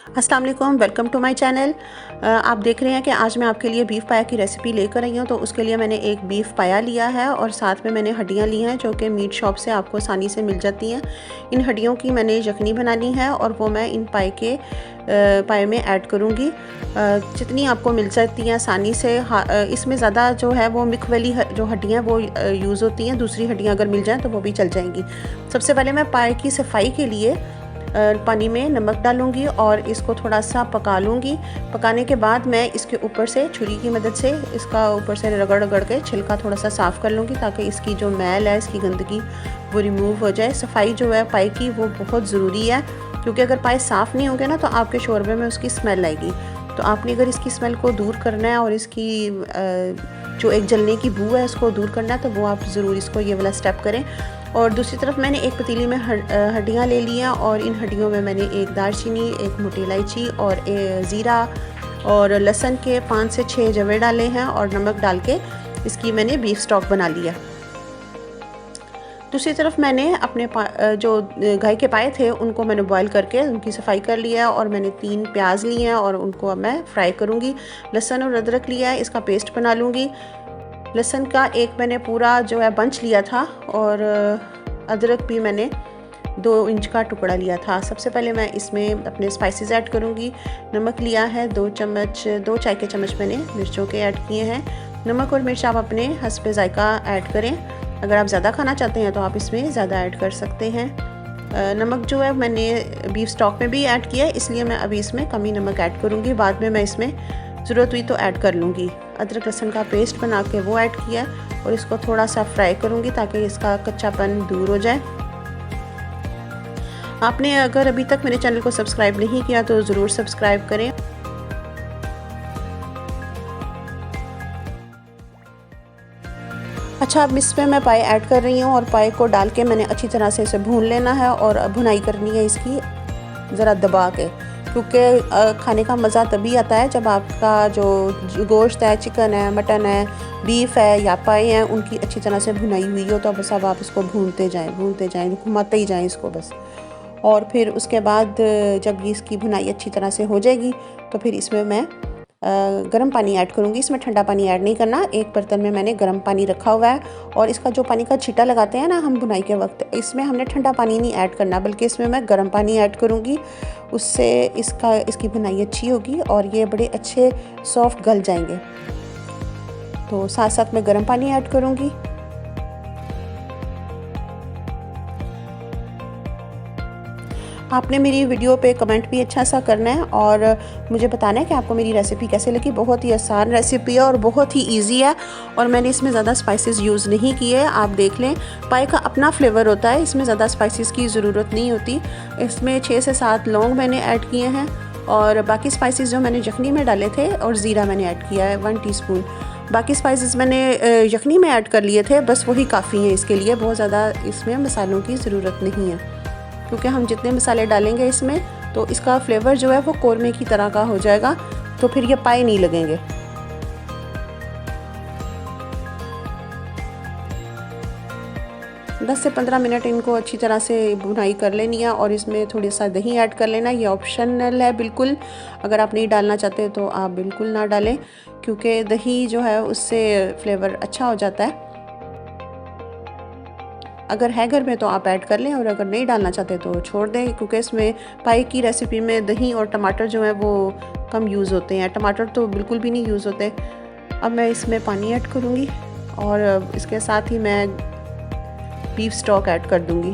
अस्सलाम वालेकुम, welcome to my channel. आप देख रहे हैं कि आज मैं आपके लिए बीफ पाया की रेसिपी लेकर आई हूँ। तो उसके लिए मैंने एक बीफ पाया लिया है और साथ में मैंने हड्डियाँ ली हैं जो कि मीट शॉप से आपको आसानी से मिल जाती हैं। इन हड्डियों की मैंने यखनी बनानी है और वो मैं इन पाए में ऐड करूँगी। जितनी आपको मिल सकती हैं आसानी से। इसमें ज़्यादा जो है वो मिक वाली जो हड्डियाँ वो यूज़ होती हैं, दूसरी हड्डियाँ अगर मिल जाएँ तो वो भी चल जाएंगी। सबसे पहले मैं पाए की सफाई के लिए पानी में नमक डालूंगी और इसको थोड़ा सा पका लूँगी। पकाने के बाद मैं इसके ऊपर से छुरी की मदद से इसका ऊपर से रगड़ रगड़ के छिलका थोड़ा सा साफ़ कर लूँगी ताकि इसकी जो मैल है, इसकी गंदगी वो रिमूव हो जाए। सफाई जो है पाए की वो बहुत ज़रूरी है, क्योंकि अगर पाए साफ़ नहीं होंगे ना तो आपके शोरबे में उसकी स्मेल आएगी। तो आपने अगर इसकी स्मेल को दूर करना है और इसकी जो एक जलने की बू है उसको दूर करना है तो वो आप ज़रूर इसको ये वाला स्टेप करें। और दूसरी तरफ मैंने एक पतीली में हड्डियाँ ले ली हैं और इन हड्डियों में मैंने एक दालचीनी, एक मोटी इलायची और ज़ीरा और लहसुन के 5 से 6 जवे डाले हैं और नमक डाल के इसकी मैंने बीफ स्टॉक बना लिया। दूसरी तरफ मैंने अपने जो गाय के पाए थे उनको मैंने बॉईल करके उनकी सफाई कर लिया और मैंने 3 प्याज लिए हैं और उनको अब मैं फ्राई करूँगी। लहसुन और अदरक लिया है, इसका पेस्ट बना लूँगी। लहसुन का एक मैंने पूरा जो है बंच लिया था और अदरक भी मैंने 2 इंच का टुकड़ा लिया था। सबसे पहले मैं इसमें अपने स्पाइसेस ऐड करूँगी। नमक लिया है 2 चाय के चम्मच मैंने मिर्चों के ऐड किए हैं। नमक और मिर्च आप अपने हस्ब जायका ऐड करें। अगर आप ज़्यादा खाना चाहते हैं तो आप इसमें ज़्यादा ऐड कर सकते हैं। नमक जो है मैंने बीफ स्टॉक में भी ऐड किया है, इसलिए मैं अभी इसमें कम ही नमक ऐड करूँगी। बाद में मैं इसमें ज़रूरत हुई तो ऐड कर लूँगी। अदरक लहसुन का पेस्ट बना के वो ऐड किया है और इसको थोड़ा सा फ्राई करूँगी ताकि इसका कच्चापन दूर हो जाए। आपने अगर अभी तक मेरे चैनल को सब्सक्राइब नहीं किया तो ज़रूर सब्सक्राइब करें। अच्छा, अब इसमें मैं पाए ऐड कर रही हूँ और पाए को डाल के मैंने अच्छी तरह से इसे भून लेना है और भुनाई करनी है इसकी ज़रा दबा के, क्योंकि खाने का मज़ा तभी आता है जब आपका जो गोश्त है, चिकन है, मटन है, बीफ है या पाए हैं उनकी अच्छी तरह से भुनाई हुई हो। तो बस अब आप इसको भूनते जाएं, घुमाते ही जाएं इसको बस। और फिर उसके बाद जब ये इसकी भुनाई अच्छी तरह से हो जाएगी तो फिर इसमें मैं गर्म पानी ऐड करूँगी। इसमें ठंडा पानी ऐड नहीं करना। एक बर्तन में मैंने गर्म पानी रखा हुआ है और इसका जो पानी का छींटा लगाते हैं ना हम भुनाई के वक्त, इसमें हमने ठंडा पानी नहीं ऐड करना, बल्कि इसमें मैं गर्म पानी ऐड करूँगी। उससे इसकी भुनाई अच्छी होगी और ये बड़े अच्छे सॉफ्ट गल जाएंगे। तो साथ साथ मैं गर्म पानी ऐड करूँगी। आपने मेरी वीडियो पे कमेंट भी अच्छा सा करना है और मुझे बताना है कि आपको मेरी रेसिपी कैसे लगी। बहुत ही आसान रेसिपी है और बहुत ही इजी है और मैंने इसमें ज़्यादा स्पाइसेस यूज़ नहीं किए। आप देख लें, पाए का अपना फ्लेवर होता है, इसमें ज़्यादा स्पाइसेस की ज़रूरत नहीं होती। इसमें 6 से 7 लौंग मैंने ऐड किए हैं और बाकी स्पाइसेस जो मैंने यखनी में डाले थे और ज़ीरा मैंने ऐड किया है 1 टीस्पून। बाकी स्पाइसेस मैंने यखनी में ऐड कर लिए थे, बस वही काफ़ी हैं इसके लिए। बहुत ज़्यादा इसमें मसालों की ज़रूरत नहीं है, क्योंकि हम जितने मसाले डालेंगे इसमें तो इसका फ्लेवर जो है वो कोरमे की तरह का हो जाएगा, तो फिर ये पाए नहीं लगेंगे। दस से 15 मिनट इनको अच्छी तरह से भुनाई कर लेनी है और इसमें थोड़ी सा दही ऐड कर लेना। ये ऑप्शनल है बिल्कुल, अगर आप नहीं डालना चाहते तो आप बिल्कुल ना डालें, क्योंकि दही जो है उससे फ्लेवर अच्छा हो जाता है। अगर है घर में तो आप ऐड कर लें और अगर नहीं डालना चाहते तो छोड़ दें, क्योंकि इसमें पाए की रेसिपी में दही और टमाटर जो है वो कम यूज़ होते हैं। टमाटर तो बिल्कुल भी नहीं यूज़ होते। अब मैं इसमें पानी ऐड करूँगी और इसके साथ ही मैं बीफ स्टॉक ऐड कर दूँगी।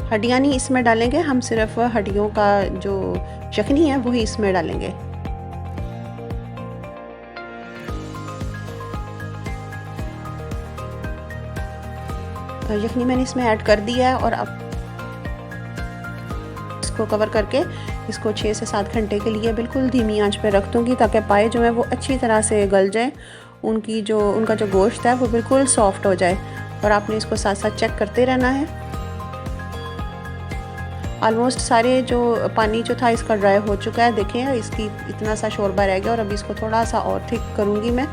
हड्डियाँ नहीं इसमें डालेंगे, हम सिर्फ हड्डियों का जो यखनी है वही इसमें डालेंगे। यखनी मैंने इसमें ऐड कर दिया है और अब इसको कवर करके इसको 6 से 7 घंटे के लिए बिल्कुल धीमी आंच पे रख दूँगी ताकि पाए जो है वो अच्छी तरह से गल जाए, उनका जो गोश्त है वो बिल्कुल सॉफ्ट हो जाए। और आपने इसको साथ साथ चेक करते रहना है। ऑलमोस्ट सारे जो पानी जो था इसका ड्राई हो चुका है। देखें, इसकी इतना सा शोरबा रह गया और अभी इसको थोड़ा सा और थिक करूँगी मैं।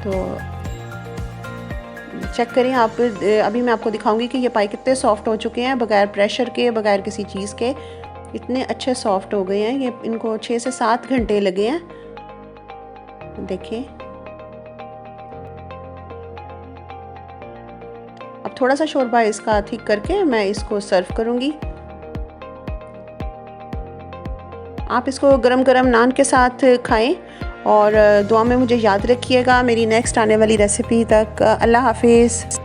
तो चेक करें आप। अभी मैं आपको दिखाऊंगी कि ये पाए कितने सॉफ्ट हो चुके हैं, बगैर प्रेशर के, बगैर किसी चीज़ के इतने अच्छे सॉफ्ट हो गए हैं। ये इनको 6 से 7 घंटे लगे हैं। देखिए, अब थोड़ा सा शोरबा इसका ठीक करके मैं इसको सर्व करूँगी। आप इसको गरम गरम नान के साथ खाएं और दुआ में मुझे याद रखिएगा। मेरी नेक्स्ट आने वाली रेसिपी तक अल्लाह हाफिज़।